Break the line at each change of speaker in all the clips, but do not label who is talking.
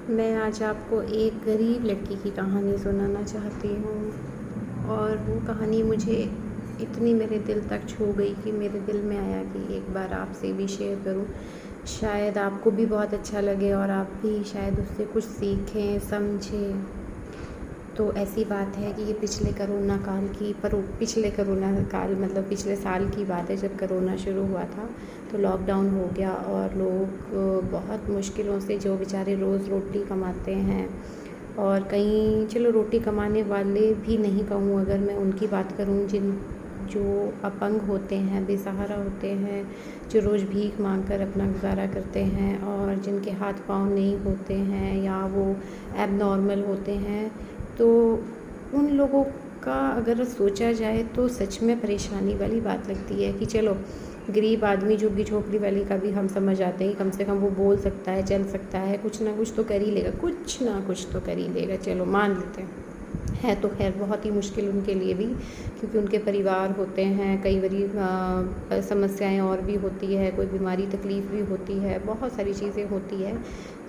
मैं आज आपको एक गरीब लड़की की कहानी सुनाना चाहती हूँ और वो कहानी मुझे इतनी मेरे दिल तक छू गई कि मेरे दिल में आया कि एक बार आपसे भी शेयर करूँ। शायद आपको भी बहुत अच्छा लगे और आप भी शायद उससे कुछ सीखें, समझें। तो ऐसी बात है कि ये पिछले करोना काल मतलब पिछले साल की बात है, जब करोना शुरू हुआ था तो लॉकडाउन हो गया और लोग बहुत मुश्किलों से, जो बेचारे रोज़ रोटी कमाते हैं और कहीं चलो रोटी कमाने वाले भी नहीं कहूँ, अगर मैं उनकी बात करूँ जो अपंग होते हैं, बेसहारा होते हैं, जो रोज़ भीख मांग कर अपना गुजारा करते हैं और जिनके हाथ पाँव नहीं होते हैं या वो एबनॉर्मल होते हैं, तो उन लोगों का अगर सोचा जाए तो सच में परेशानी वाली बात लगती है कि चलो गरीब आदमी झुग्गी झोपड़ी वाली का भी हम समझ आते हैं, कम से कम वो बोल सकता है, चल सकता है, कुछ ना कुछ तो कर ही लेगा, कुछ ना कुछ तो कर ही लेगा, चलो मान लेते हैं। है तो खैर बहुत ही मुश्किल उनके लिए भी, क्योंकि उनके परिवार होते हैं, कई बारी समस्याएं और भी होती है, कोई बीमारी तकलीफ़ भी होती है, बहुत सारी चीज़ें होती है।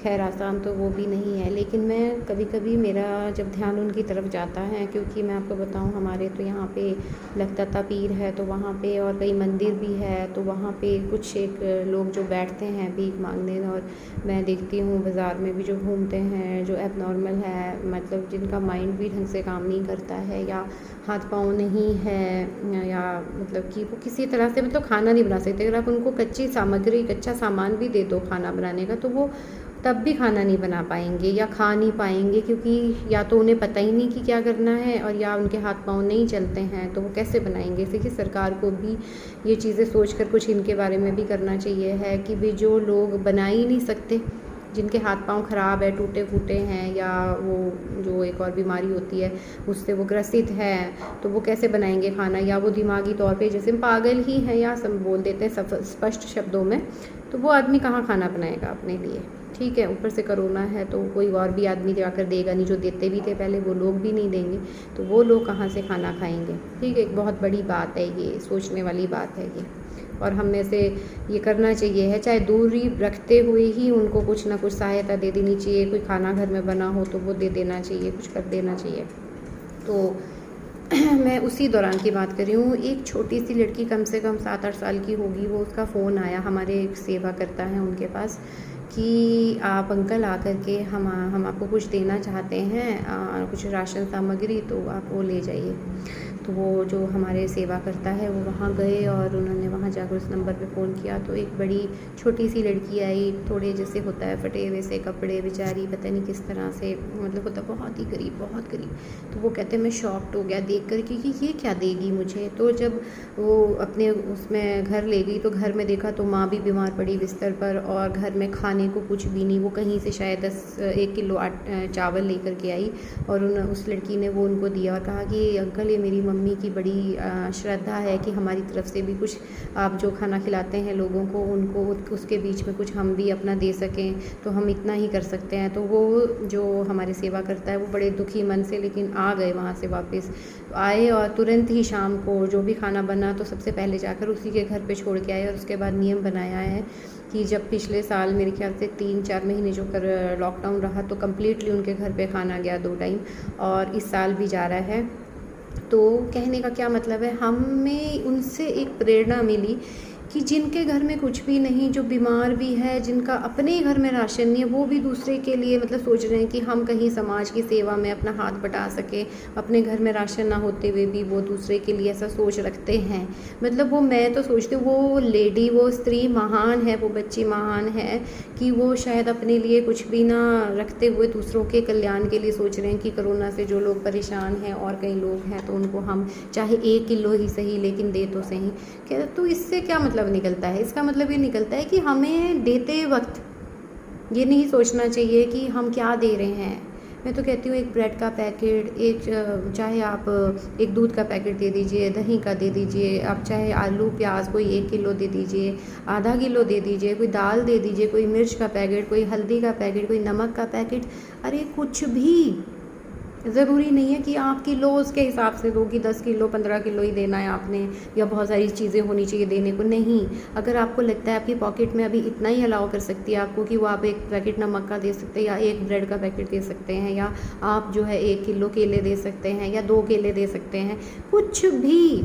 खैर आसान तो वो भी नहीं है, लेकिन मैं कभी कभी मेरा जब ध्यान उनकी तरफ जाता है, क्योंकि मैं आपको बताऊं हमारे तो यहाँ पे लखतता पीर है तो वहाँ पे और कई मंदिर भी है, तो वहाँ पे कुछ एक लोग जो बैठते हैं भीख मांगने, और मैं देखती हूँ बाज़ार में भी जो घूमते हैं, जो एबनॉर्मल है, मतलब जिनका माइंड भी ढंग से काम नहीं करता है या हाथ पाँव नहीं है, या मतलब कि वो किसी तरह से मतलब खाना नहीं बना सकते। अगर आप उनको कच्चा सामान भी दे दो खाना बनाने का, तो वो तब भी खाना नहीं बना पाएंगे या खा नहीं पाएंगे, क्योंकि या तो उन्हें पता ही नहीं कि क्या करना है और या उनके हाथ पाँव नहीं चलते हैं, तो वो कैसे बनाएंगे। इसलिए सरकार को भी ये चीज़ें सोचकर कुछ इनके बारे में भी करना चाहिए है कि भी जो लोग बना ही नहीं सकते, जिनके हाथ पाँव ख़राब है, टूटे फूटे हैं, या वो जो एक और बीमारी होती है उससे वो ग्रसित है, तो वो कैसे बनाएंगे खाना, या वो दिमागी तौर पे जैसे पागल ही हैं या सब बोल देते हैं स्पष्ट शब्दों में, तो वो आदमी कहाँ खाना बनाएगा अपने लिए। ठीक है, ऊपर से करोना है तो कोई और भी आदमी जाकर देगा नहीं, जो देते भी थे पहले वो लोग भी नहीं देंगे, तो वो लोग कहाँ से खाना खाएंगे। ठीक है, एक बहुत बड़ी बात है ये, सोचने वाली बात है ये, और हम में से ये करना चाहिए है, चाहे दूरी रखते हुए ही उनको कुछ ना कुछ सहायता दे देनी चाहिए। कोई खाना घर में बना हो तो वो दे देना चाहिए, कुछ कर देना चाहिए। तो मैं उसी दौरान की बात कर रही हूँ। एक छोटी सी लड़की, कम से कम 7-8 साल की होगी, वो उसका फ़ोन आया हमारे एक सेवा करता है उनके पास कि आप अंकल आकर के हम आपको कुछ देना चाहते हैं, कुछ राशन सामग्री, तो आप वो ले जाइए। तो वो जो हमारे सेवा करता है वो वहाँ गए और उन्होंने वहाँ जाकर उस नंबर पे फ़ोन किया, तो एक बड़ी छोटी सी लड़की आई, थोड़े जैसे होता है फटे हुए से कपड़े, बेचारी पता नहीं किस तरह से, मतलब होता बहुत ही गरीब, बहुत गरीब। तो वो कहते मैं शॉक्ड हो गया देख कर कि ये क्या देगी मुझे। तो जब वो अपने उसमें घर ले गई तो घर में देखा तो माँ भी बीमार पड़ी बिस्तर पर, और घर में खाने को कुछ भी नहीं। वो कहीं से शायद 1 किलो चावल लेकर के आई और उस लड़की ने वो उनको दिया और कहा कि अंकल ये मेरी मम्मी की बड़ी श्रद्धा है कि हमारी तरफ से भी कुछ आप जो खाना खिलाते हैं लोगों को, उनको उसके बीच में कुछ हम भी अपना दे सकें, तो हम इतना ही कर सकते हैं। तो वो जो हमारी सेवा करता है वो बड़े दुखी मन से लेकिन आ गए वहाँ से वापस आए, और तुरंत ही शाम को जो भी खाना बना तो सबसे पहले जाकर उसी के घर पे छोड़ के आए। और उसके बाद नियम बनाया है कि जब पिछले साल मेरे ख्याल से 3-4 महीने जो कर लॉकडाउन रहा तो कम्प्लीटली उनके घर पे खाना गया 2 टाइम, और इस साल भी जा रहा है। तो कहने का क्या मतलब है, हमें उनसे एक प्रेरणा मिली कि जिनके घर में कुछ भी नहीं, जो बीमार भी है, जिनका अपने ही घर में राशन नहीं है, वो भी दूसरे के लिए मतलब सोच रहे हैं कि हम कहीं समाज की सेवा में अपना हाथ बटा सकें। अपने घर में राशन ना होते हुए भी वो दूसरे के लिए ऐसा सोच रखते हैं। मतलब वो, मैं तो सोचती हूँ वो लेडी, वो स्त्री महान है, वो बच्ची महान है कि वो शायद अपने लिए कुछ भी ना रखते हुए दूसरों के कल्याण के लिए सोच रहे हैं कि कोरोना से जो लोग परेशान हैं और कई लोग हैं तो उनको हम चाहे 1 किलो ही सही लेकिन दे तो सही। क्या तो इससे क्या मतलब निकलता है, इसका मतलब ये निकलता है कि हमें देते वक्त ये नहीं सोचना चाहिए कि हम क्या दे रहे हैं। मैं तो कहती हूँ एक ब्रेड का पैकेट, एक चाहे आप एक दूध का पैकेट दे दीजिए, दही का दे दीजिए, आप चाहे आलू प्याज कोई 1 किलो दे दीजिए, आधा किलो दे दीजिए, कोई दाल दे दीजिए, कोई मिर्च का पैकेट, कोई हल्दी का पैकेट, कोई नमक का पैकेट, अरे कुछ भी ज़रूरी नहीं है कि आप किलोज़ के हिसाब से दो कि 10 किलो 15 किलो ही देना है आपने, या बहुत सारी चीज़ें होनी चाहिए देने को। नहीं, अगर आपको लगता है आपकी पॉकेट में अभी इतना ही अलाउ कर सकती है आपको कि वो आप एक पैकेट नमक का दे सकते हैं, या एक ब्रेड का पैकेट दे सकते हैं, या आप जो है 1 किलो केले दे सकते हैं, या 2 केले दे सकते हैं, कुछ भी।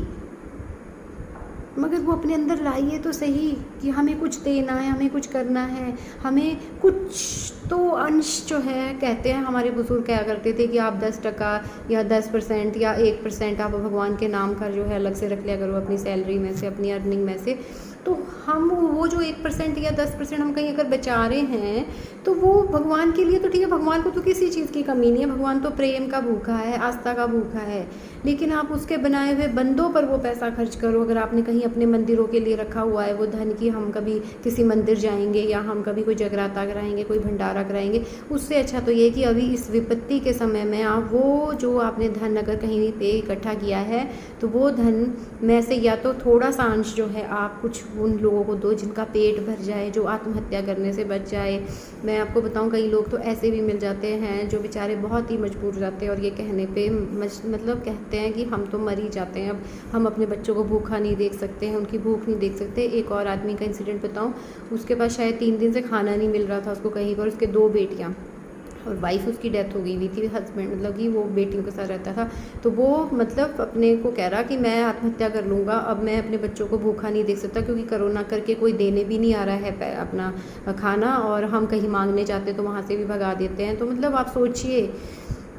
मगर वो अपने अंदर लाइए तो सही कि हमें कुछ देना है, हमें कुछ करना है, हमें कुछ तो अंश जो है, कहते हैं हमारे बुजुर्ग क्या करते थे कि आप 10% या 10% या 1% आप भगवान के नाम का जो है अलग से रख लिया करो अपनी सैलरी में से, अपनी अर्निंग में से। तो हम वो जो 1% या 10% हम कहीं अगर बचा रहे हैं तो वो भगवान के लिए तो ठीक है, भगवान को तो किसी चीज़ की कमी नहीं है, भगवान तो प्रेम का भूखा है, आस्था का भूखा है। लेकिन आप उसके बनाए हुए बंदों पर वो पैसा खर्च करो। अगर आपने कहीं अपने मंदिरों के लिए रखा हुआ है वो धन कि हम कभी किसी मंदिर जाएंगे, या हम कभी कोई जगराता कराएंगे, कोई भंडारा कराएंगे, उससे अच्छा तो ये कि अभी इस विपत्ति के समय में आप वो जो आपने धन अगर कहीं पे इकट्ठा किया है तो वो धन में से या तो थोड़ा सा अंश जो है आप कुछ उन लोगों को दो जिनका पेट भर जाए, जो आत्महत्या करने से बच जाए। मैं आपको बताऊं, कई लोग तो ऐसे भी मिल जाते हैं जो बेचारे बहुत ही मजबूर जाते हैं और ये कहने पे मतलब कहते हैं कि हम तो मर ही जाते हैं, अब हम अपने बच्चों को भूखा नहीं देख सकते हैं, उनकी भूख नहीं देख सकते। एक और आदमी का इंसिडेंट बताऊं, उसके पास शायद 3 दिन से खाना नहीं मिल रहा था उसको कहीं पर, उसके 2 बेटियाँ और वाइफ उसकी डेथ हो गई हुई थी, हस्बैंड मतलब कि वो बेटियों के साथ रहता था। तो वो मतलब अपने को कह रहा कि मैं आत्महत्या कर लूँगा, अब मैं अपने बच्चों को भूखा नहीं देख सकता, क्योंकि कोरोना करके कोई देने भी नहीं आ रहा है अपना खाना, और हम कहीं मांगने जाते तो वहाँ से भी भगा देते हैं। तो मतलब आप सोचिए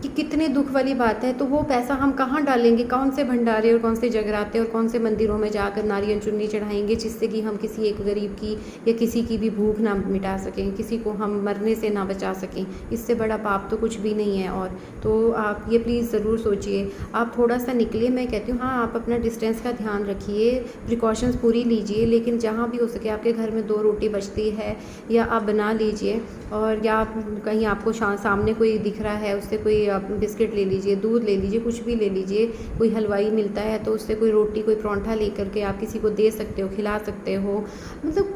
कि कितने दुख वाली बात है। तो वो पैसा हम कहाँ डालेंगे, कौन से भंडारे और कौन से जगराते और कौन से मंदिरों में जाकर नारियल चुन्नी चढ़ाएंगे जिससे कि हम किसी एक गरीब की या किसी की भी भूख ना मिटा सकें, किसी को हम मरने से ना बचा सकें। इससे बड़ा पाप तो कुछ भी नहीं है। और तो आप ये प्लीज़ ज़रूर सोचिए, आप थोड़ा सा निकलिए। मैं कहती हूँ हाँ, आप अपना डिस्टेंस का ध्यान रखिए, प्रिकॉशंस पूरी लीजिए, लेकिन जहाँ भी हो सके आपके घर में 2 रोटी बचती है या आप बना लीजिए, और या आप कहीं आपको सामने कोई दिख रहा है उससे कोई आप बिस्किट ले लीजिए, दूध ले लीजिए, कुछ भी ले लीजिए। कोई हलवाई मिलता है तो उससे कोई रोटी कोई परांठा ले करके आप किसी को दे सकते हो, खिला सकते हो। मतलब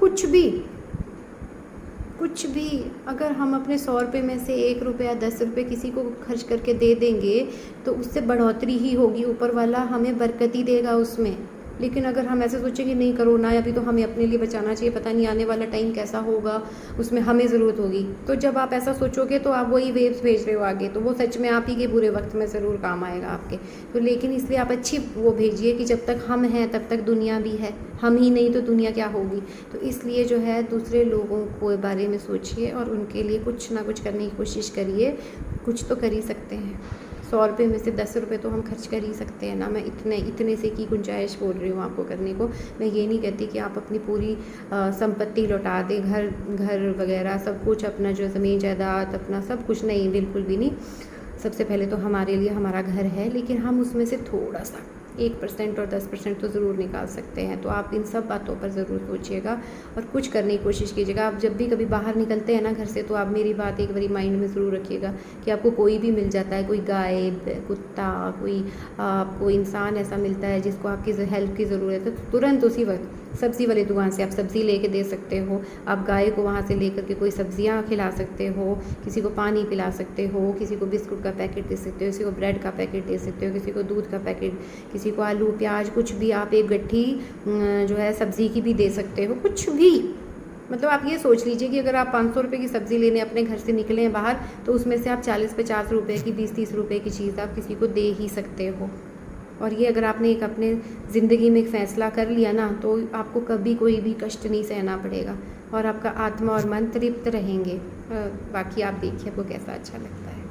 कुछ भी अगर हम अपने 100 रुपये में से 1 रुपया 10 रुपये किसी को खर्च करके दे देंगे तो उससे बढ़ोतरी ही होगी, ऊपर वाला हमें बरकत ही देगा उसमें। लेकिन अगर हम ऐसे सोचेंगे नहीं कोरोना है अभी तो हमें अपने लिए बचाना चाहिए, पता नहीं आने वाला टाइम कैसा होगा, उसमें हमें ज़रूरत होगी, तो जब आप ऐसा सोचोगे तो आप वही वेव्स भेज रहे हो आगे, तो वो सच में आप ही के बुरे वक्त में ज़रूर काम आएगा आपके। तो लेकिन इसलिए आप अच्छी वो भेजिए कि जब तक हम हैं तब तक दुनिया भी है, हम ही नहीं तो दुनिया क्या होगी। तो इसलिए जो है दूसरे लोगों को बारे में सोचिए और उनके लिए कुछ ना कुछ करने की कोशिश करिए। कुछ तो कर ही सकते हैं, 100 रुपये में से 10 रुपये तो हम खर्च कर ही सकते हैं ना। मैं इतने से की गुंजाइश बोल रही हूँ आपको करने को। मैं ये नहीं कहती कि आप अपनी पूरी संपत्ति लौटा दें, घर वगैरह सब कुछ, अपना जो ज़मीन जायदाद अपना सब कुछ, नहीं, बिल्कुल भी नहीं। सबसे पहले तो हमारे लिए हमारा घर है, लेकिन हम उसमें से थोड़ा सा 1% और 10% तो ज़रूर निकाल सकते हैं। तो आप इन सब बातों पर ज़रूर सोचिएगा और कुछ करने की कोशिश कीजिएगा। आप जब भी कभी बाहर निकलते हैं ना घर से, तो आप मेरी बात एक बारी माइंड में ज़रूर रखिएगा कि आपको कोई भी मिल जाता है, कोई गाय, कुत्ता, कोई आपको इंसान ऐसा मिलता है जिसको आपकी हेल्प की ज़रूरत है, तो तुरंत उसी वक्त सब्ज़ी वाली दुकान से आप सब्ज़ी लेके दे सकते हो। आप गाय को वहाँ से लेकर के कोई सब्ज़ियाँ खिला सकते हो, किसी को पानी पिला सकते हो, किसी को बिस्कुट का पैकेट दे सकते हो, किसी को ब्रेड का पैकेट दे सकते हो, किसी को दूध का पैकेट, किसी को आलू प्याज, कुछ भी। आप एक गट्ठी जो है सब्ज़ी की भी दे सकते हो, कुछ भी। मतलब आप ये सोच लीजिए कि अगर आप 500 रुपये की सब्ज़ी लेने अपने घर से निकले हैं बाहर, तो उसमें से आप 40-50 रुपये की, 20-30 रुपये की चीज़ आप किसी को दे ही सकते हो। और ये अगर आपने एक अपने ज़िंदगी में एक फ़ैसला कर लिया ना, तो आपको कभी कोई भी कष्ट नहीं सहना पड़ेगा और आपका आत्मा और मन तृप्त रहेंगे। बाकी आप देखिए आपको कैसा अच्छा लगता है।